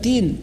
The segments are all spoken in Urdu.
3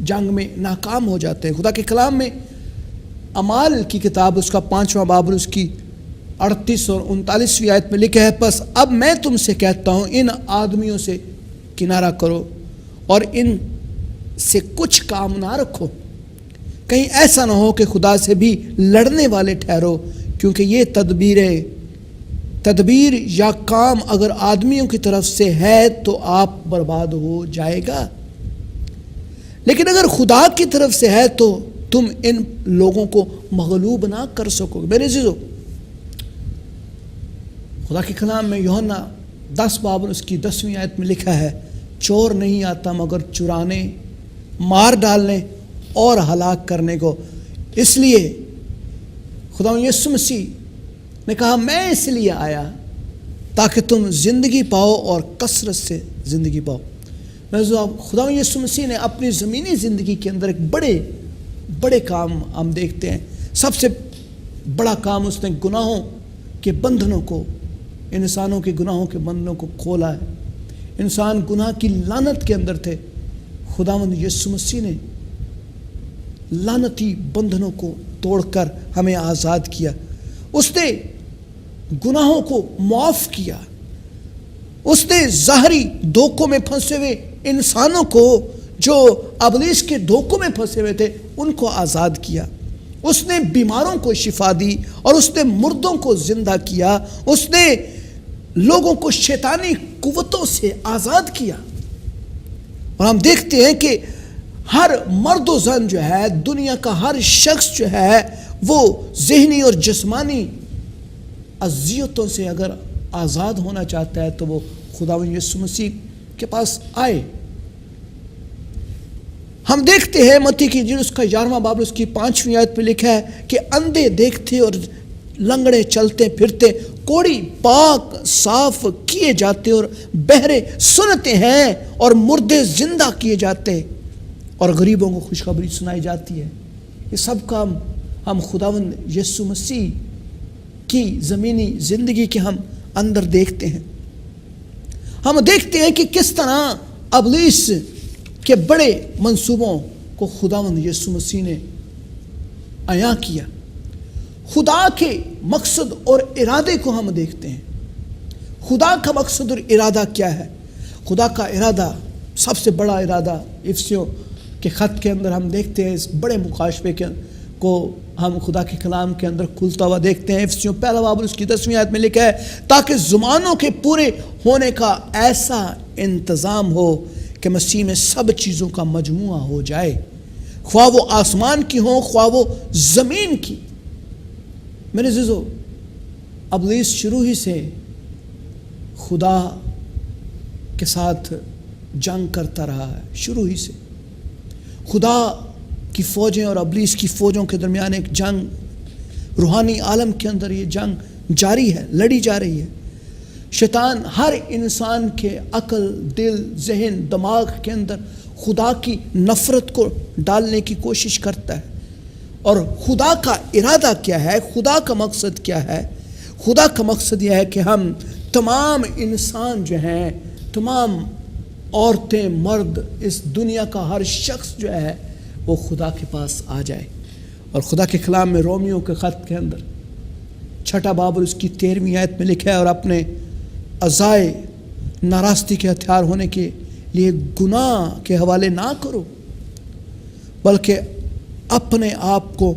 جنگ میں ناکام ہو جاتے ہیں۔ خدا کے کلام میں اعمال کی کتاب اس کا 5واں باب اس کی 38 اور 39ویں آیت میں لکھا ہے، پس اب میں تم سے کہتا ہوں ان آدمیوں سے کنارہ کرو اور ان سے کچھ کام نہ رکھو، کہیں ایسا نہ ہو کہ خدا سے بھی لڑنے والے ٹھہرو، کیونکہ یہ تدبیر یا کام اگر آدمیوں کی طرف سے ہے تو آپ برباد ہو جائے گا، لیکن اگر خدا کی طرف سے ہے تو تم ان لوگوں کو مغلوب نہ کر سکو گے۔ میرے عزیزو، خدا کے کلام میں یوحنا 10 باب اس کی 10ویں آیت میں لکھا ہے، چور نہیں آتا مگر چرانے، مار ڈالنے اور ہلاک کرنے کو۔ اس لیے خدا یسوع مسیح نے کہا میں اس لیے آیا تاکہ تم زندگی پاؤ اور کثرت سے زندگی پاؤ۔ خدا یسوع مسیح نے اپنی زمینی زندگی کے اندر ایک بڑے کام ہم دیکھتے ہیں۔ سب سے بڑا کام اس نے گناہوں کے بندھنوں کو، انسانوں کے گناہوں کے بندھنوں کو کھولا ہے۔ انسان گناہ کی لعنت کے اندر تھے، خداوند یسوع مسیح نے لعنتی بندھنوں کو توڑ کر ہمیں آزاد کیا۔ اس نے گناہوں کو معاف کیا، اس نے ظاہری دھوکوں میں پھنسے ہوئے انسانوں کو، جو ابلیس کے دھوکوں میں پھنسے ہوئے تھے، ان کو آزاد کیا۔ اس نے بیماروں کو شفا دی اور اس نے مردوں کو زندہ کیا۔ اس نے لوگوں کو شیطانی قوتوں سے آزاد کیا۔ اور ہم دیکھتے ہیں کہ ہر مرد و زن جو ہے، دنیا کا ہر شخص جو ہے، وہ ذہنی اور جسمانی اذیتوں سے اگر آزاد ہونا چاہتا ہے تو وہ خداوند یسوع مسیح کے پاس آئے۔ ہم دیکھتے ہیں متی کی انجیل اس کا 11واں باب اس کی 5ویں آیت پہ لکھا ہے کہ اندھے دیکھتے اور لنگڑے چلتے پھرتے، کوڑی پاک صاف کیے جاتے اور بہرے سنتے ہیں اور مردے زندہ کیے جاتے اور غریبوں کو خوشخبری سنائی جاتی ہے۔ یہ سب کام ہم خداوند یسوع مسیح کی زمینی زندگی کے ہم اندر دیکھتے ہیں۔ ہم دیکھتے ہیں کہ کس طرح ابلیس کے بڑے منصوبوں کو خداوند یسوع مسیح نے عیاں کیا۔ خدا کے مقصد اور ارادے کو ہم دیکھتے ہیں۔ خدا کا مقصد اور ارادہ کیا ہے؟ خدا کا ارادہ، سب سے بڑا ارادہ افسیوں کے خط کے اندر ہم دیکھتے ہیں، اس بڑے مکاشفے کو ہم خدا کے کلام کے اندر کھلتا ہوا دیکھتے ہیں۔ افسیوں پہلا باب اس کی 10ویں آیت میں لکھا ہے، تاکہ زمانوں کے پورے ہونے کا ایسا انتظام ہو کہ مسیح میں سب چیزوں کا مجموعہ ہو جائے، خواہ وہ آسمان کی ہوں خواہ وہ زمین کی۔ میرے عزیزو، ابلیس شروع ہی سے خدا کے ساتھ جنگ کرتا رہا ہے۔ شروع ہی سے خدا کی فوجیں اور ابلیس کی فوجوں کے درمیان ایک جنگ، روحانی عالم کے اندر یہ جنگ جاری ہے، لڑی جا رہی ہے۔ شیطان ہر انسان کے عقل، دل، ذہن، دماغ کے اندر خدا کی نفرت کو ڈالنے کی کوشش کرتا ہے۔ اور خدا کا ارادہ کیا ہے؟ خدا کا مقصد کیا ہے؟ خدا کا مقصد یہ ہے کہ ہم تمام انسان جو ہیں، تمام عورتیں، مرد، اس دنیا کا ہر شخص جو ہے وہ خدا کے پاس آ جائے۔ اور خدا کے کلام میں رومیو کے خط کے اندر 6 باب اور اس کی 13ویں آیت میں لکھا ہے، اور اپنے عزائے ناراستی کے ہتھیار ہونے کے لیے گناہ کے حوالے نہ کرو، بلکہ اپنے آپ کو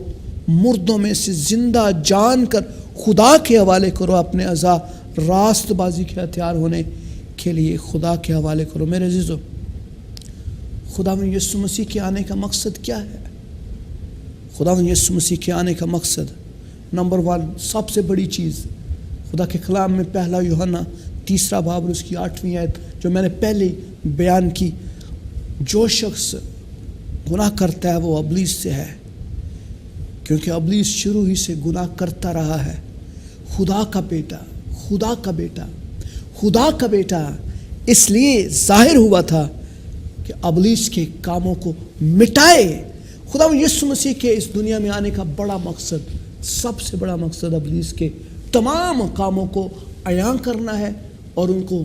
مردوں میں سے زندہ جان کر خدا کے حوالے کرو، اپنے اعضاء راست بازی کے ہتھیار ہونے کے لیے خدا کے حوالے کرو۔ میرے عزیزو، خداوند یسوع مسیح کے آنے کا مقصد کیا ہے؟ خداوند یسوع مسیح کے آنے کا مقصد نمبر 1، سب سے بڑی چیز خدا کے کلام میں پہلا یوحنا 3 باب اس کی 8ویں آیت جو میں نے پہلے بیان کی، جو شخص گناہ کرتا ہے وہ ابلیس سے ہے، کیونکہ ابلیس شروع ہی سے گناہ کرتا رہا ہے۔ خدا کا بیٹا خدا کا بیٹا اس لیے ظاہر ہوا تھا کہ ابلیس کے کاموں کو مٹائے۔ خدا یسوع مسیح کے اس دنیا میں آنے کا بڑا مقصد، سب سے بڑا مقصد ابلیس کے تمام کاموں کو عیاں کرنا ہے اور ان کو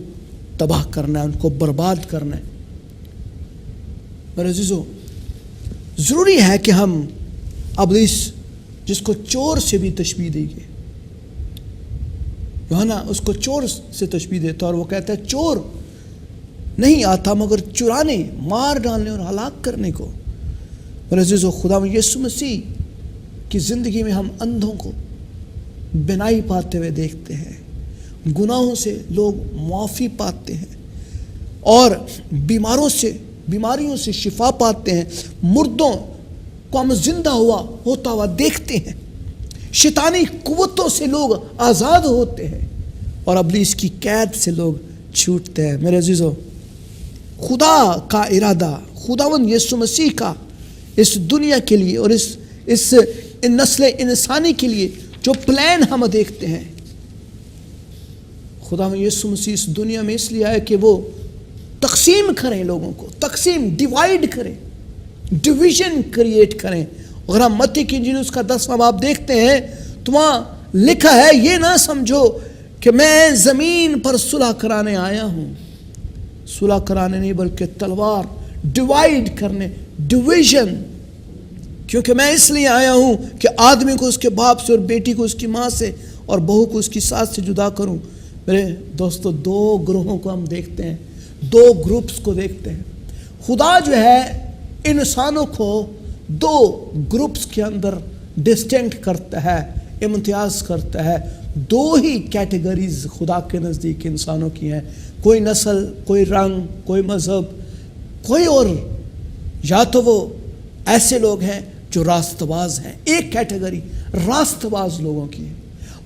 تباہ کرنا ہے، ان کو برباد کرنا ہے۔ میرے عزیزو، ضروری ہے کہ ہم ابلیس جس کو چور سے بھی تشبیہ دی گئی، یوحنا اس کو چور سے تشبیہ دیتا اور وہ کہتا ہے چور نہیں آتا مگر چرانے، مار ڈالنے اور ہلاک کرنے کو۔ میرے عزیزو، خدا یسوع مسیح کی زندگی میں ہم اندھوں کو بینائی پاتے ہوئے دیکھتے ہیں، گناہوں سے لوگ معافی پاتے ہیں اور بیماریوں سے شفا پاتے ہیں، مردوں کو ہم زندہ ہوتا ہوا دیکھتے ہیں، شیطانی قوتوں سے لوگ آزاد ہوتے ہیں اور ابلیس کی قید سے لوگ چھوٹتے ہیں۔ میرے عزیزو، خدا کا ارادہ، خداوند یسوع مسیح کا اس دنیا کے لیے اور اس نسل انسانی کے لیے جو پلان ہم دیکھتے ہیں، خدا یسوع مسیح اس دنیا میں اس لیے آئے کہ وہ تقسیم کریں، لوگوں کو ڈیوائیڈ کریں، ڈویژن کریٹ کریں۔ اگر ہم متی کی انجیل اس کا 10واں باب دیکھتے ہیں تو وہاں لکھا ہے، یہ نہ سمجھو کہ میں زمین پر صلح کرانے آیا ہوں، صلح کرانے نہیں بلکہ تلوار، ڈیوائیڈ کرنے، ڈویژن، کیونکہ میں اس لیے آیا ہوں کہ آدمی کو اس کے باپ سے اور بیٹی کو اس کی ماں سے اور بہو کو اس کی ساس سے جدا کروں۔ میرے دوستو، دو گروہوں کو ہم دیکھتے ہیں، دو گروپس کو دیکھتے ہیں۔ خدا جو ہے انسانوں کو دو گروپس کے اندر ڈسٹنکٹ کرتا ہے، امتیاز کرتا ہے۔ دو ہی کیٹیگریز خدا کے نزدیک انسانوں کی ہیں، کوئی نسل، کوئی رنگ، کوئی مذہب، کوئی اور، یا تو وہ ایسے لوگ ہیں جو راست باز ہیں۔ ایک کیٹیگری راست باز لوگوں کی ہے،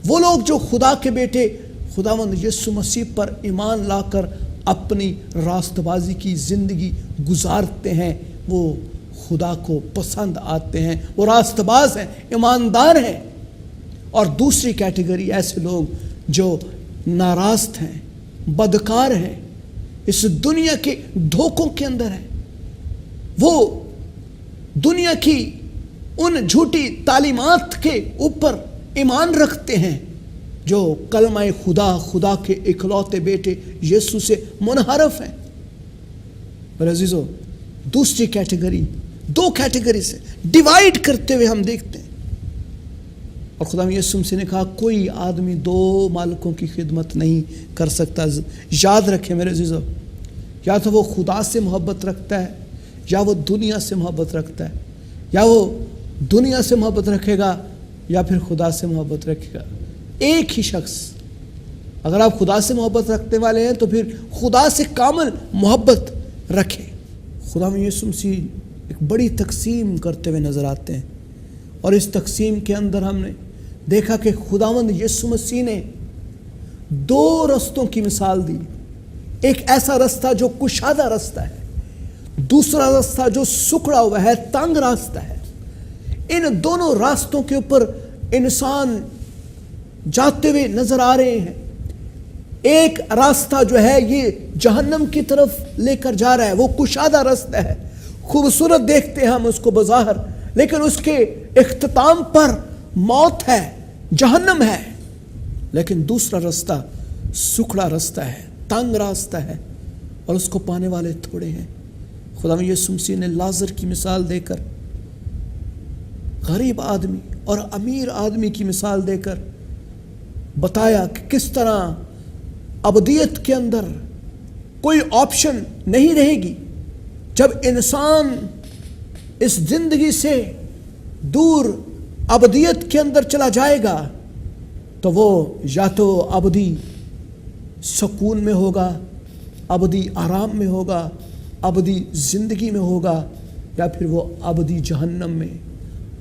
وہ لوگ جو خدا کے بیٹے خداوند یسوع مسیح پر ایمان لا کر اپنی راست بازی کی زندگی گزارتے ہیں، وہ خدا کو پسند آتے ہیں، وہ راست باز ہیں، ایماندار ہیں۔ اور دوسری کیٹیگری ایسے لوگ جو ناراست ہیں، بدکار ہیں، اس دنیا کے دھوکوں کے اندر ہیں، وہ دنیا کی ان جھوٹی تعلیمات کے اوپر ایمان رکھتے ہیں جو کلمہ خدا کے اکلوتے بیٹے یسوع سے منحرف ہیں۔ میرے عزیزو، دوسری کیٹیگری، دو کیٹیگری سے ڈیوائیڈ کرتے ہوئے ہم دیکھتے ہیں، اور خدا یسوع مسیح نے کہا کوئی آدمی دو مالکوں کی خدمت نہیں کر سکتا۔ یاد رکھیں میرے عزیزو، یا تو وہ خدا سے محبت رکھتا ہے یا وہ دنیا سے محبت رکھتا ہے، یا وہ دنیا سے محبت رکھے گا یا پھر خدا سے محبت رکھے گا۔ ایک ہی شخص، اگر آپ خدا سے محبت رکھنے والے ہیں تو پھر خدا سے کامل محبت رکھیں۔ خدا یسوع مسیح ایک بڑی تقسیم کرتے ہوئے نظر آتے ہیں، اور اس تقسیم کے اندر ہم نے دیکھا کہ خداوند یسوع مسیح نے دو رستوں کی مثال دی، ایک ایسا رستہ جو کشادہ رستہ ہے، دوسرا راستہ جو سکڑا ہوا ہے، تنگ راستہ ہے۔ ان دونوں راستوں کے اوپر انسان جاتے ہوئے نظر آ رہے ہیں۔ ایک راستہ جو ہے یہ جہنم کی طرف لے کر جا رہا ہے، وہ کشادہ راستہ ہے، خوبصورت دیکھتے ہیں ہم اس کو بظاہر، لیکن اس کے اختتام پر موت ہے، جہنم ہے۔ لیکن دوسرا راستہ سکڑا راستہ ہے، تنگ راستہ ہے، اور اس کو پانے والے تھوڑے ہیں۔ خدا یسوع مسیح نے لازر کی مثال دے کر، غریب آدمی اور امیر آدمی کی مثال دے کر بتایا کہ کس طرح ابدیت کے اندر کوئی آپشن نہیں رہے گی۔ جب انسان اس زندگی سے دور ابدیت کے اندر چلا جائے گا تو وہ یا تو ابدی سکون میں ہوگا، ابدی آرام میں ہوگا، ابدی زندگی میں ہوگا، یا پھر وہ ابدی جہنم میں،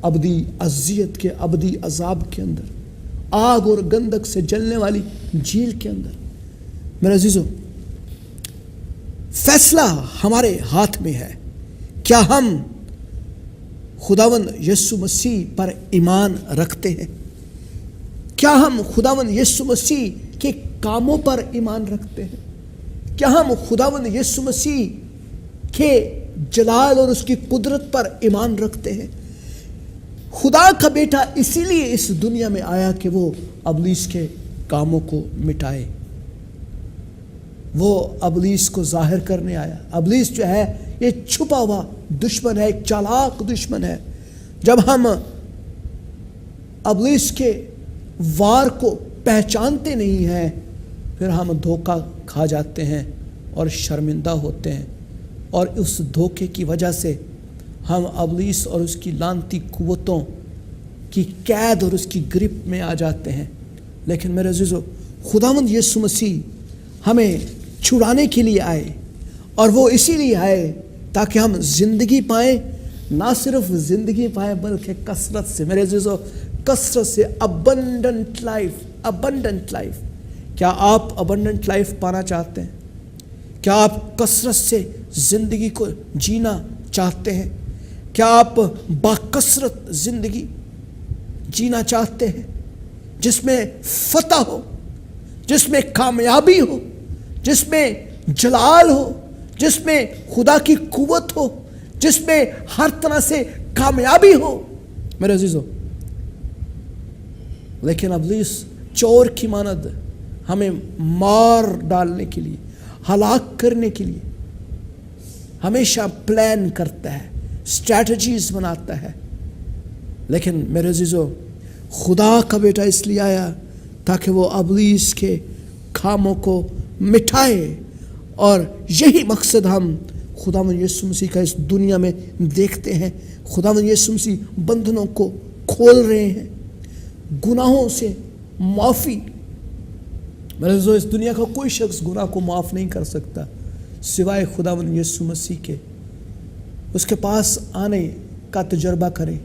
ابدی اذیت کے، ابدی عذاب کے اندر، آگ اور گندک سے جلنے والی جھیل کے اندر۔ میرے عزیزو، فیصلہ ہمارے ہاتھ میں ہے۔ کیا ہم خداوند یسوع مسیح پر ایمان رکھتے ہیں؟ کیا ہم خداوند یسوع مسیح کے کاموں پر ایمان رکھتے ہیں؟ کیا ہم خداوند یسوع مسیح کے جلال اور اس کی قدرت پر ایمان رکھتے ہیں؟ خدا کا بیٹا اسی لیے اس دنیا میں آیا کہ وہ ابلیس کے کاموں کو مٹائے۔ وہ ابلیس کو ظاہر کرنے آیا. ابلیس جو ہے یہ چھپا ہوا دشمن ہے, ایک چالاک دشمن ہے. جب ہم ابلیس کے وار کو پہچانتے نہیں ہیں پھر ہم دھوکہ کھا جاتے ہیں اور شرمندہ ہوتے ہیں, اور اس دھوکے کی وجہ سے ہم ابلیس اور اس کی لعنتی قوتوں کی قید اور اس کی گرپ میں آ جاتے ہیں. لیکن میرے عزیزو, خداوند یسوع مسیح ہمیں چھڑانے کے لیے آئے, اور وہ اسی لیے آئے تاکہ ہم زندگی پائیں. نہ صرف زندگی پائیں بلکہ کثرت سے. میرے عزیزو, کثرت سے, ابنڈنٹ لائف, ابنڈنٹ لائف. کیا آپ ابنڈنٹ لائف پانا چاہتے ہیں؟ کیا آپ کثرت سے زندگی کو جینا چاہتے ہیں؟ کیا آپ باکثرت زندگی جینا چاہتے ہیں جس میں فتح ہو, جس میں کامیابی ہو, جس میں جلال ہو, جس میں خدا کی قوت ہو, جس میں ہر طرح سے کامیابی ہو؟ میرے عزیزو, لیکن ابلیس چور کی مانند ہمیں مار ڈالنے کے لیے, ہلاک کرنے کے لیے ہمیشہ پلان کرتا ہے, اسٹریٹجیز بناتا ہے. لیکن میرے عزیزو, خدا کا بیٹا اس لیے آیا تاکہ وہ ابلیس کے کاموں کو مٹھائے, اور یہی مقصد ہم خداوند یسوع مسیح کا اس دنیا میں دیکھتے ہیں. خداوند یسوع مسیح بندھنوں کو کھول رہے ہیں, گناہوں سے معافی. میرے عزیزو, اس دنیا کا کوئی شخص گناہ کو معاف نہیں کر سکتا سوائے خداوند یسوع مسیح کے. اس کے پاس آنے کا تجربہ کریں,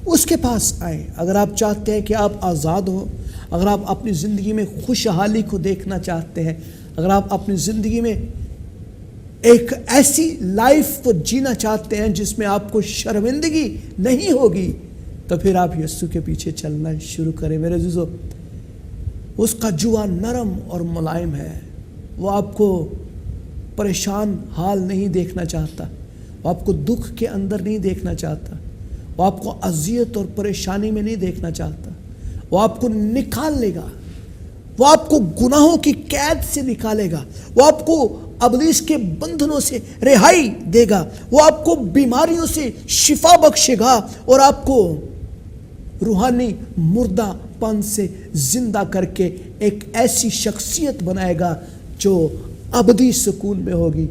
اس کے پاس آئیں. اگر آپ چاہتے ہیں کہ آپ آزاد ہو, اگر آپ اپنی زندگی میں خوشحالی کو دیکھنا چاہتے ہیں, اگر آپ اپنی زندگی میں ایک ایسی لائف کو جینا چاہتے ہیں جس میں آپ کو شرمندگی نہیں ہوگی, تو پھر آپ یسوع کے پیچھے چلنا شروع کریں. میرے عزیزو, اس کا جوا نرم اور ملائم ہے. وہ آپ کو پریشان حال نہیں دیکھنا چاہتا, وہ آپ کو دکھ کے اندر نہیں دیکھنا چاہتا, وہ آپ کو اذیت اور پریشانی میں نہیں دیکھنا چاہتا. وہ آپ کو نکال لے گا, وہ آپ کو گناہوں کی قید سے نکالے گا, وہ آپ کو ابلیس کے بندھنوں سے رہائی دے گا, وہ آپ کو بیماریوں سے شفا بخشے گا, اور آپ کو روحانی مردہ پن سے زندہ کر کے ایک ایسی شخصیت بنائے گا جو ابدی سکون میں ہوگی,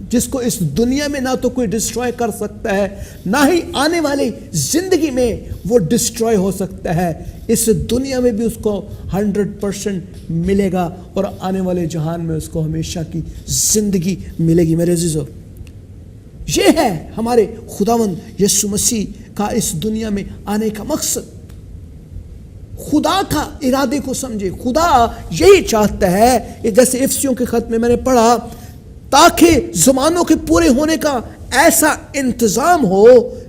جس کو اس دنیا میں نہ تو کوئی ڈسٹروائے کر سکتا ہے, نہ ہی آنے والی زندگی میں وہ ڈسٹروائے ہو سکتا ہے. اس دنیا میں بھی اس کو 100% ملے گا, اور آنے والے جہان میں اس کو ہمیشہ کی زندگی ملے گی. میرے عزیزو, یہ ہے ہمارے خداوند یسوع مسیح کا اس دنیا میں آنے کا مقصد. خدا کا ارادے کو سمجھے. خدا یہی چاہتا ہے, جیسے افسیوں کے خط میں نے پڑھا, تاکہ زمانوں کے پورے ہونے کا ایسا انتظام ہو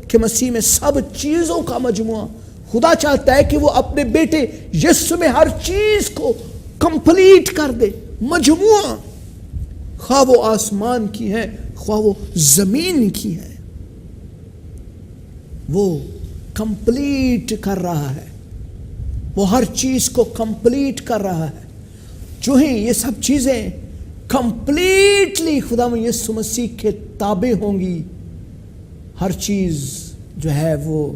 کہ مسیح میں سب چیزوں کا مجموعہ. خدا چاہتا ہے کہ وہ اپنے بیٹے یسوع میں ہر چیز کو کمپلیٹ کر دے, مجموعہ, خواہ وہ آسمان کی ہے خواہ وہ زمین کی ہے, وہ کمپلیٹ کر رہا ہے. وہ ہر چیز کو کمپلیٹ کر رہا ہے. جو ہی یہ سب چیزیں کمپلیٹلی خداوند یسوع مسیح کے تابع ہوں گی, ہر چیز جو ہے وہ,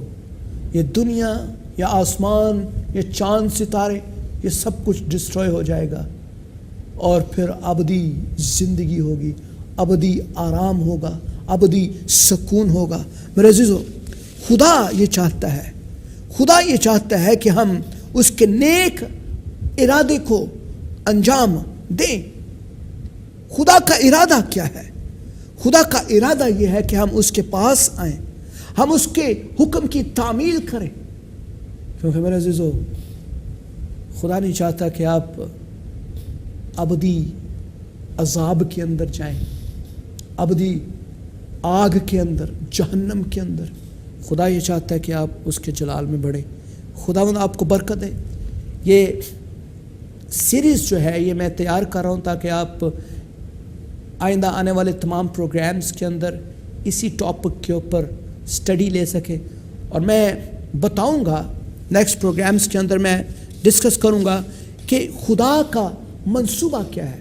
یہ دنیا یا آسمان یا چاند ستارے, یہ سب کچھ ڈسٹروائے ہو جائے گا, اور پھر ابدی زندگی ہوگی, ابدی آرام ہوگا, ابدی سکون ہوگا. میرے عزیزو, خدا یہ چاہتا ہے, خدا یہ چاہتا ہے کہ ہم اس کے نیک ارادے کو انجام دیں. خدا کا ارادہ کیا ہے؟ خدا کا ارادہ یہ ہے کہ ہم اس کے پاس آئیں, ہم اس کے حکم کی تعمیل کریں. کیونکہ میرے عزیزو, خدا نہیں چاہتا کہ آپ ابدی عذاب کے اندر جائیں, ابدی آگ کے اندر, جہنم کے اندر. خدا یہ چاہتا ہے کہ آپ اس کے جلال میں بڑھیں. خداوند آپ کو برکت دے. یہ سیریز جو ہے یہ میں تیار کر رہا ہوں تاکہ آپ آئندہ آنے والے تمام پروگرامز کے اندر اسی ٹاپک کے اوپر سٹڈی لے سکیں. اور میں بتاؤں گا نیکسٹ پروگرامز کے اندر, میں ڈسکس کروں گا کہ خدا کا منصوبہ کیا ہے,